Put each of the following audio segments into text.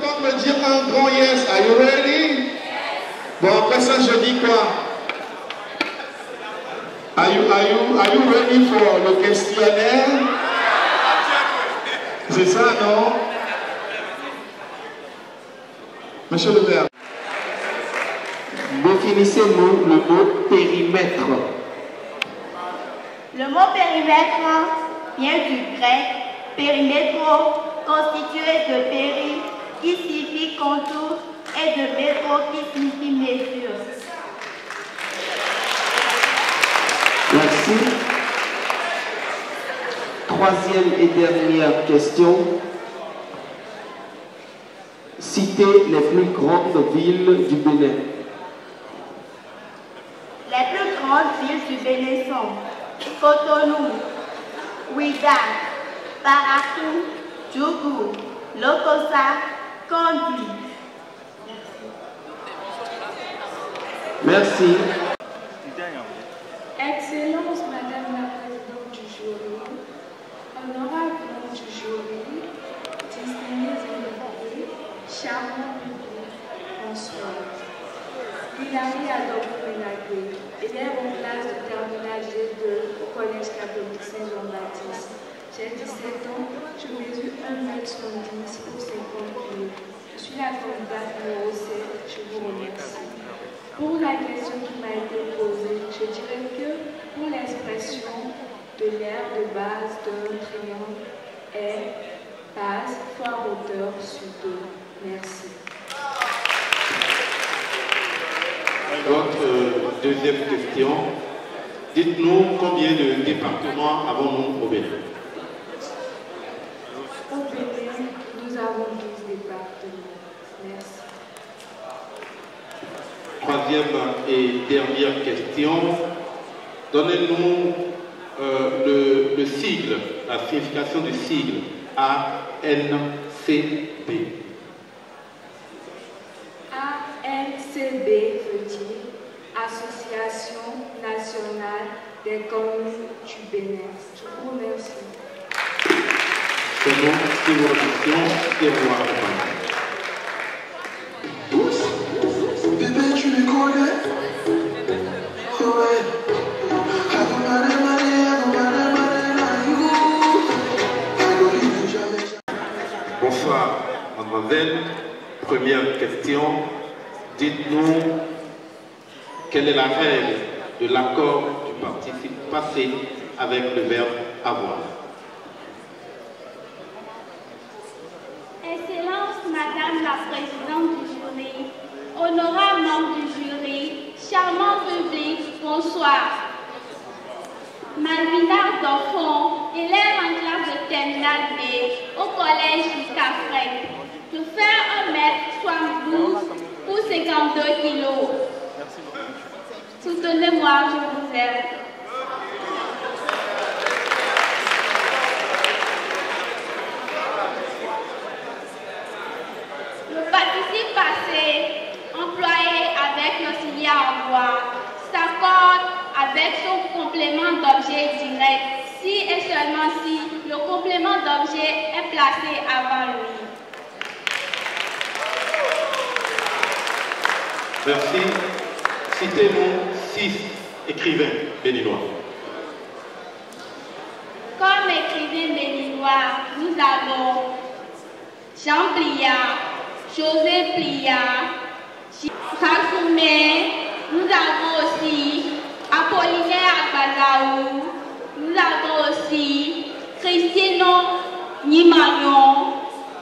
compte me dire un grand yes? Are you ready? Bon, après ça, je dis quoi? Are you ready for le questionnaire? C'est ça, non? Monsieur le maire. Définissez-nous le mot périmètre. Le mot périmètre vient du grec périmétro, constitué de péri, qui signifie contour, et de métro, qui signifie mesure. Merci. Troisième et dernière question. Citez les plus grandes villes du Bénin. Les plus grandes villes du Bénin sont Cotonou, Ouidah, Parakou, Djougou, Lokossa, Kondi. Merci. Excellence, Madame la Présidente du jury, honorable membre du jury, distingués invités, charmant public, bonsoir. Hilary Adolphe-Ménagué, élève en classe de terminale G2 au Collège catholique Saint-Jean-Baptiste. J'ai 17 ans, je mesure 1m70 pour 50 kg. Je suis la candidate numéro 7, je vous remercie. Pour la question qui m'a été posée, je dirais que pour l'expression de l'aire de base d'un triangle est base fois hauteur sur 2. Merci. Votre deuxième question. Dites-nous combien de départements avons-nous au Bénin? Au Bénin, nous avons 12 départements. Merci. Troisième et dernière question. Donnez-nous le sigle, la signification du sigle ANCB. ANCB veut dire Association nationale des communes du Bénin. Je vous remercie. C'est bon, c'est vos questions et vous accompagnez. Bébé, tu les connais? Ouais. Bonsoir, mademoiselle. Première question. Dites-nous quelle est la règle de l'accord du participe passé avec le verbe avoir. Excellence, Madame la Présidente du jury, honorable membre du jury, charmant public, bonsoir. Malvina Dorfon, élève en classe de terminale B au collège jusqu'à Frec. Je fais 1m72 pour 52 kilos. Soutenez-moi, je vous aime. Le participe passé, employé avec l'auxiliaire en bois, s'accorde avec son complément d'objet direct si et seulement si le complément d'objet est placé avant lui. Merci. Citez-nous 6 écrivains béninois. Comme écrivains béninois, nous avons Jean Pliat, José Pliat, Rasoumé, nous avons aussi Apollinaire Abazaou, nous avons aussi Christino Nimarion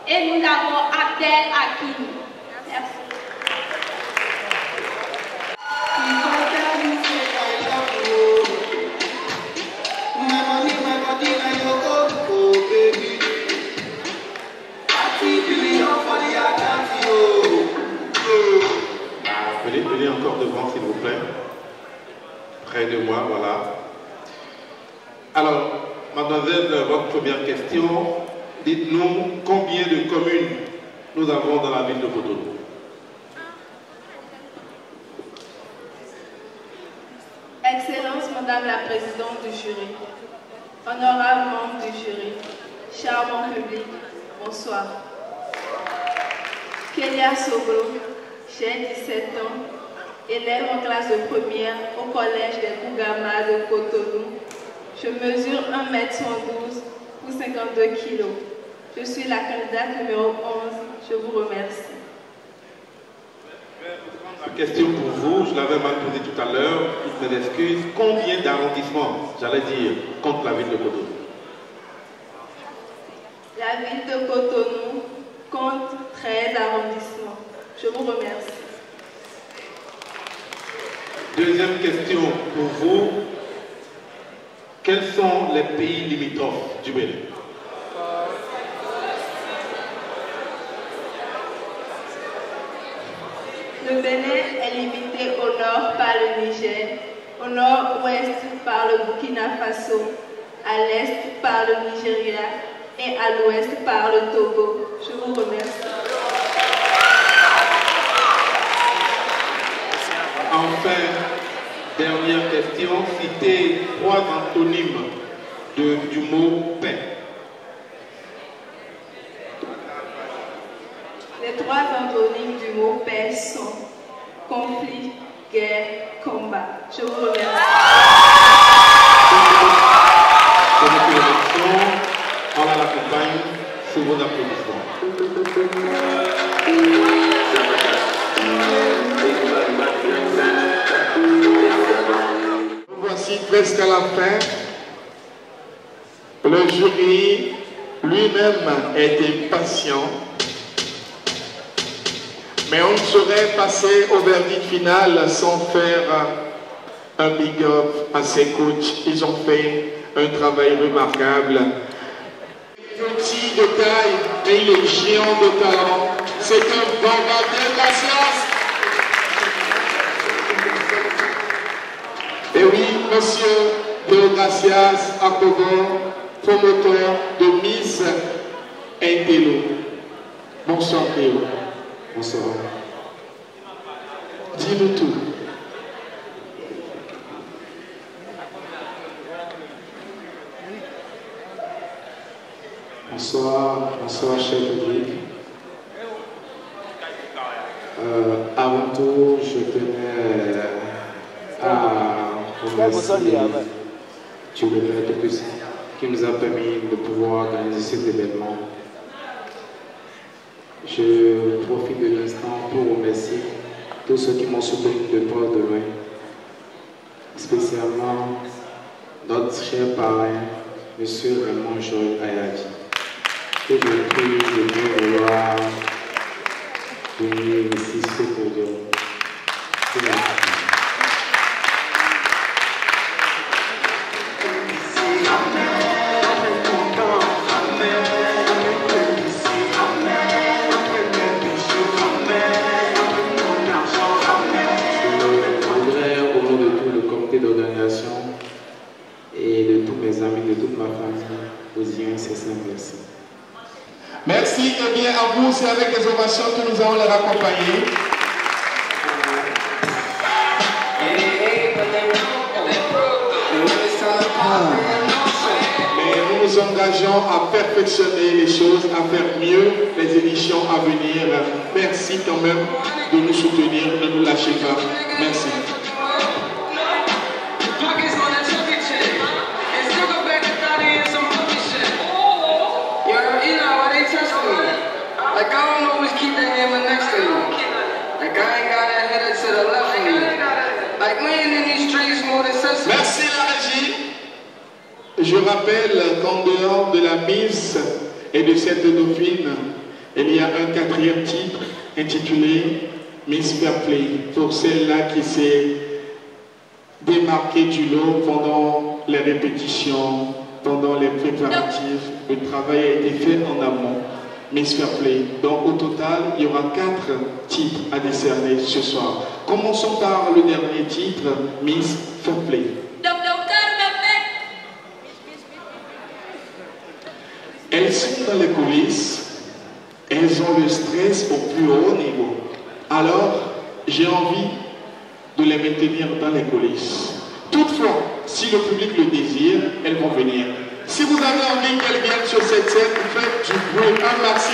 et nous avons Abdel Hakim. Merci. Venez encore devant, s'il vous plaît. Près de moi, voilà. Alors, mademoiselle, votre première question, dites-nous combien de communes nous avons dans la ville de Cotonou. Excellence, Madame la Présidente du jury, honorable membre du jury, charmant public, bonsoir. Kélia Soglo, j'ai 17 ans, élève en classe de première au collège des Bougama de Cotonou. Je mesure 1m112 pour 52 kg. Je suis la candidate numéro 11. Je vous remercie. La question pour vous, je l'avais mal posée tout à l'heure, toutes mes excuses. Combien d'arrondissements, j'allais dire, contre la ville de Cotonou? La ville de Cotonou compte 13 arrondissements. Je vous remercie. Deuxième question pour vous. Quels sont les pays limitrophes du Bénin? Le Bénin est limité au nord par le Niger, au nord-ouest par le Burkina Faso, à l'est par le Nigeria et à l'ouest par le Togo. Je vous remercie. Enfin, dernière question, citez 3 antonymes du mot paix. Les 3 antonymes du mot paix sont conflit, guerre, combat. Je vous remercie. Pour notre élection, on la l'accompagne sous vos applaudissements. Voici presque à la fin. Le jury lui-même est impatient. Mais on ne saurait passer au verdict final sans faire un big up à ces coachs. Ils ont fait un travail remarquable. Petit de taille, mais il est géant de talent. C'est un bombardier de la science. Et oui, monsieur Deogracias Akobo, promoteur de Miss Intello. Bonsoir Théo. Bonsoir. Dis-nous tout. Bonsoir, cher public. Avant tout, je tenais à remercier Dieu le Père Tout-Puissant qui nous a permis de pouvoir organiser cet événement. Je profite de l'instant pour remercier tous ceux qui m'ont soutenu de près ou de loin, spécialement notre cher parrain, M. Raymond Joël Ayadi. Et je prie de bien vouloir venir ici ce podium. D'organisation et de tous mes amis, de toute ma famille, vous dire un sincère merci. Merci et bien à vous, c'est avec les ovations que nous allons les raccompagner. Mais nous nous engageons à perfectionner les choses, à faire mieux les éditions à venir. Merci quand même de nous soutenir, ne nous lâchez pas. Merci. Like, I don't always keep that hammer next to me. Like, I ain't got that header to the left of me. Like, laying in these streets more than sensible. Merci la régie. Je rappelle qu'en dehors de la Miss et de cette dauphine, il y a un 4e titre intitulé Miss Fair Play pour celle-là qui s'est démarquée du lot pendant les répétitions, pendant les préparatifs. Le travail a été fait en amont. Miss Fair Play. Donc au total, il y aura 4 titres à décerner ce soir. Commençons par le dernier titre, Miss Fair Play. Elles sont dans les coulisses, elles ont le stress au plus haut niveau. Alors, j'ai envie de les maintenir dans les coulisses. Toutefois, si le public le désire, elles vont venir. Si vous avez envie qu'elles viennent sur cette scène, faites du bruit. Un maxi.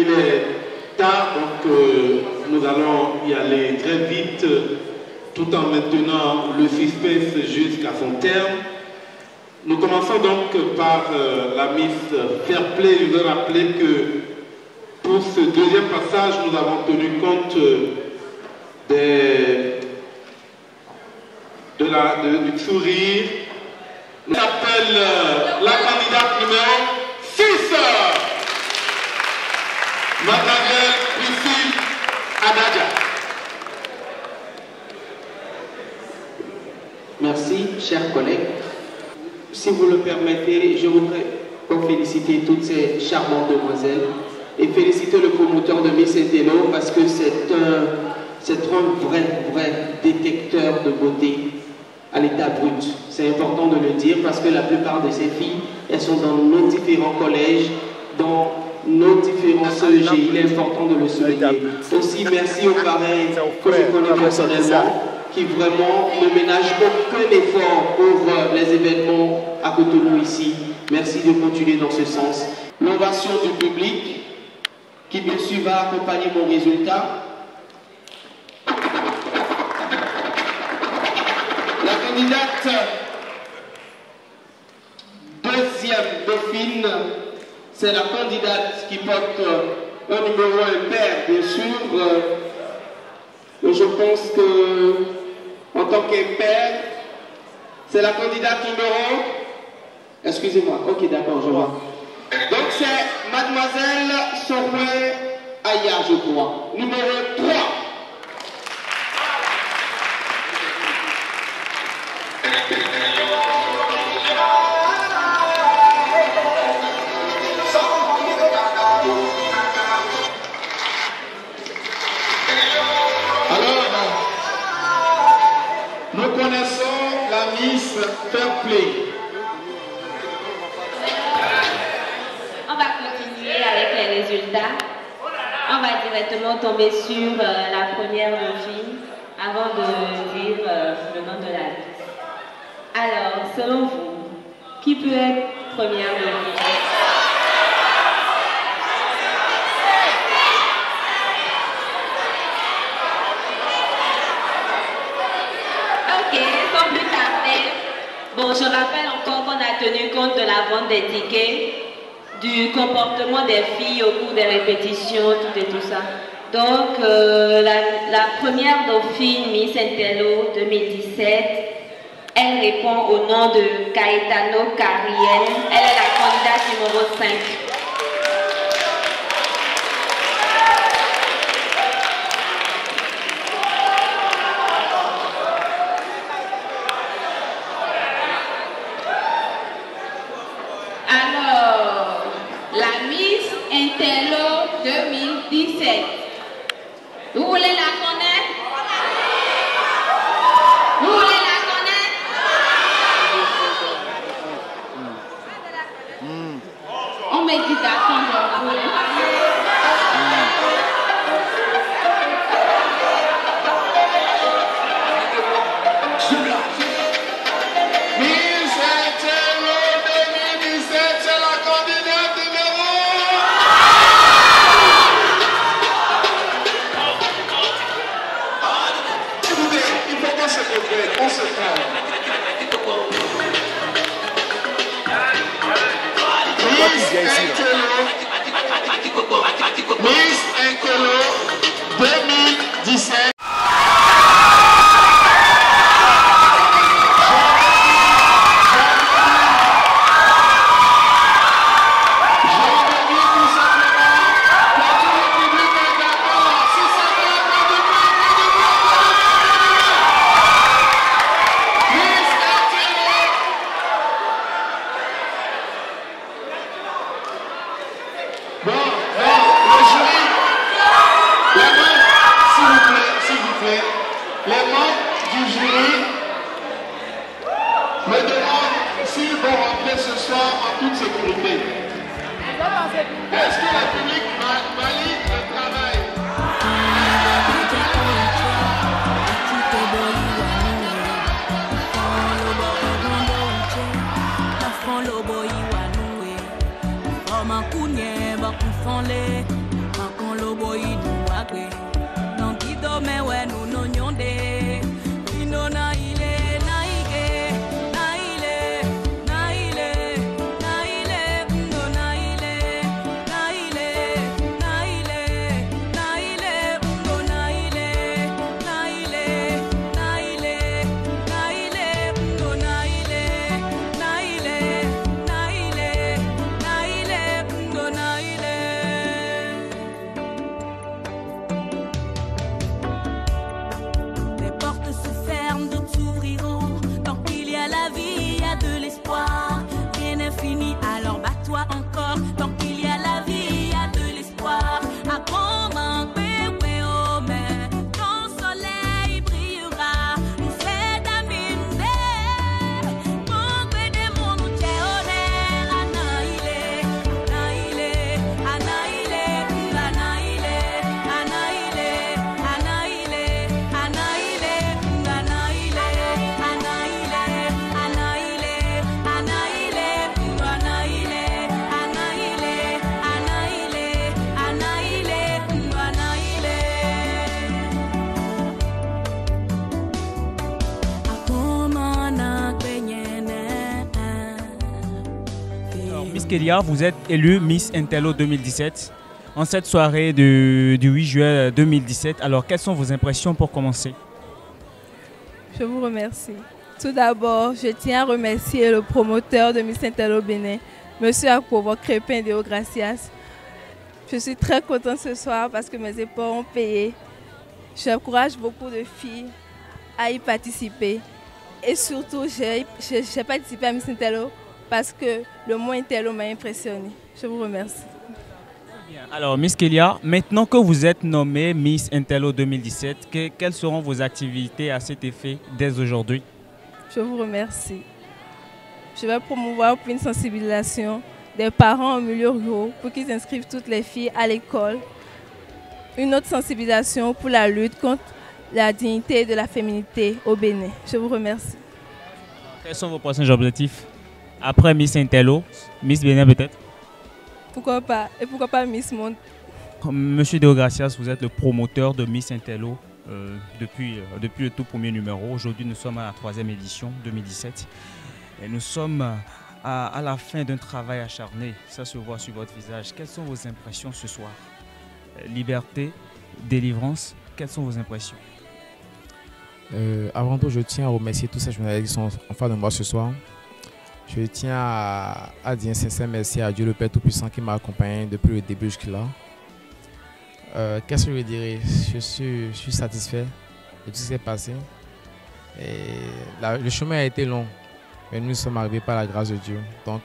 il est tard, donc nous allons y aller très vite, tout en maintenant le suspense jusqu'à son terme. Nous commençons donc par la Miss Fair Play. Je veux rappeler que pour ce deuxième passage, nous avons tenu compte du sourire. On appelle la candidate numéro 6, Mademoiselle Priscille Adadja. Merci, chers collègues. Si vous le permettez, je voudrais féliciter toutes ces charmantes demoiselles et féliciter le promoteur de Miss Intello parce que c'est un vrai détecteur de beauté à l'état brut. C'est important de le dire parce que la plupart de ces filles, elles sont dans nos différents collèges, dans nos différents CEG. Il est important de le souligner. Aussi, merci aux parrains que je connais personnellement, qui vraiment ne ménagent aucun effort pour les événements à Cotonou ici. Merci de continuer dans ce sens. L'ovation du public, qui bien sûr va accompagner mon résultat. La candidate deuxième dauphine, c'est la candidate qui porte un numéro impair, bien sûr. Je pense que, en tant qu'impair, c'est la candidate numéro... Excusez-moi, ok, d'accord, je vois. Donc c'est Mademoiselle Sorwe Aya, je crois. Numéro 3. Nous connaissons la Miss Fair Play. On va continuer avec les résultats. On va directement tomber sur la première dauphine avant de dire le nom de la liste. Alors, selon vous, qui peut être première dauphine? Sans plus tarder. Bon, je rappelle encore qu'on a tenu compte de la vente des tickets, du comportement des filles au cours des répétitions, tout et tout ça. Donc, la première dauphine Miss Intello 2017, elle répond au nom de Caetano Carriel. Elle est la candidate numéro 5. Intello 2017. Vous voulez la connaître? Vous voulez la connaître? On me dit d'attendre. On se calme. Miss Intello 2017. Est-ce que la public valide le travail? Miss Kélia, vous êtes élue Miss Intello 2017 en cette soirée du 8 juillet 2017. Alors, quelles sont vos impressions pour commencer? Je vous remercie. Tout d'abord, je tiens à remercier le promoteur de Miss Intello Bénin, M. Akpovo Crépin Deo Gracias. Je suis très contente ce soir parce que mes efforts ont payé. J'encourage beaucoup de filles à y participer. Et surtout, j'ai participé à Miss Intello parce que le mot Intello m'a impressionné. Je vous remercie. Alors, Miss Kélia, maintenant que vous êtes nommée Miss Intello 2017, quelles seront vos activités à cet effet dès aujourd'hui? Je vous remercie. Je vais promouvoir une sensibilisation des parents en milieu rural pour qu'ils inscrivent toutes les filles à l'école. Une autre sensibilisation pour la lutte contre la dignité de la féminité au Bénin. Je vous remercie. Quels sont vos prochains objectifs? Après Miss Intello, Miss Bénin peut-être? Pourquoi pas? Et pourquoi pas Miss Monde? Monsieur Deo Gracias, vous êtes le promoteur de Miss Intello depuis le tout premier numéro. Aujourd'hui, nous sommes à la 3e édition 2017. Et nous sommes à la fin d'un travail acharné. Ça se voit sur votre visage. Quelles sont vos impressions ce soir? Liberté, délivrance, quelles sont vos impressions? Avant tout, je tiens à remercier tous ces journalistes qui sont en face de moi ce soir. Je tiens à dire un sincère merci à Dieu le Père Tout-Puissant qui m'a accompagné depuis le début jusque-là. Qu'est-ce que je dirais? Je suis satisfait de tout ce qui s'est passé. Le chemin a été long, mais nous sommes arrivés par la grâce de Dieu. Donc,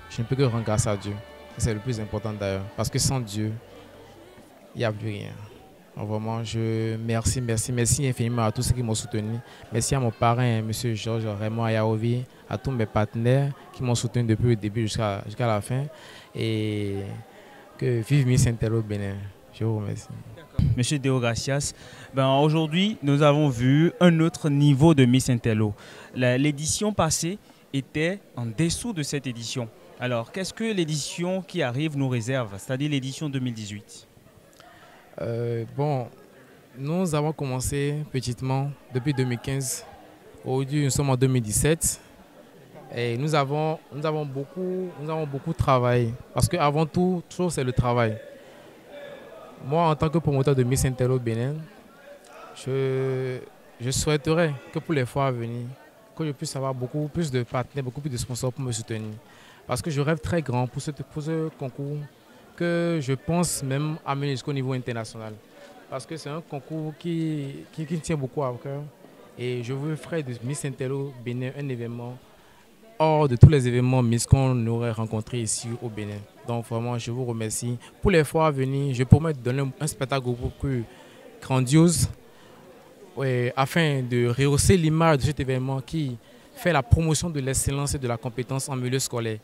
je ne peux que rendre grâce à Dieu. C'est le plus important d'ailleurs, parce que sans Dieu, il n'y a plus rien. Donc, vraiment, merci infiniment à tous ceux qui m'ont soutenu. Merci à mon parrain, M. Georges Raymond Ayaovi, à tous mes partenaires qui m'ont soutenu depuis le début jusqu'à la fin. Et que vive Miss Intello Bénin. Je vous remercie. Monsieur Deo Gracias, aujourd'hui, nous avons vu un autre niveau de Miss Intello. L'édition passée était en dessous de cette édition. Alors, qu'est-ce que l'édition qui arrive nous réserve, c'est-à-dire l'édition 2018? Nous avons commencé petitement depuis 2015. Aujourd'hui, nous sommes en 2017. Et nous avons beaucoup travaillé. Parce qu'avant tout, toujours c'est le travail. Moi, en tant que promoteur de Miss Intello Bénin, je souhaiterais que pour les fois à venir, que je puisse avoir beaucoup plus de partenaires, beaucoup plus de sponsors pour me soutenir. Parce que je rêve très grand pour ce concours que je pense même amener jusqu'au niveau international. Parce que c'est un concours qui me tient beaucoup à cœur. Et je veux faire de Miss Intello Bénin un événement hors de tous les événements Miss qu'on aurait rencontrés ici au Bénin. Donc vraiment, je vous remercie. Pour les fois à venir, je promets de donner un spectacle beaucoup plus grandiose afin de rehausser l'image de cet événement qui fait la promotion de l'excellence et de la compétence en milieu scolaire.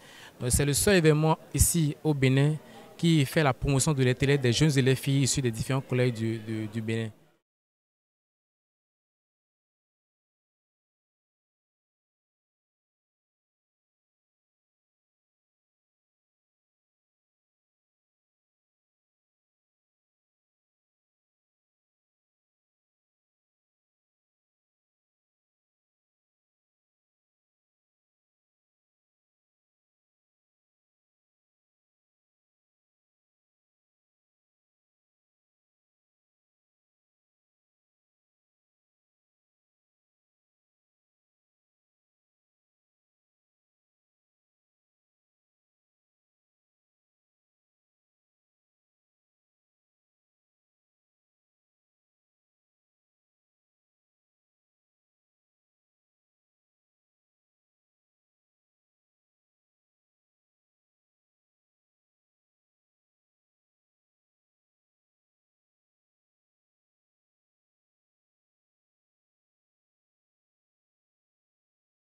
C'est le seul événement ici au Bénin qui fait la promotion de l'intellect des jeunes élèves filles issus des différents collèges du Bénin.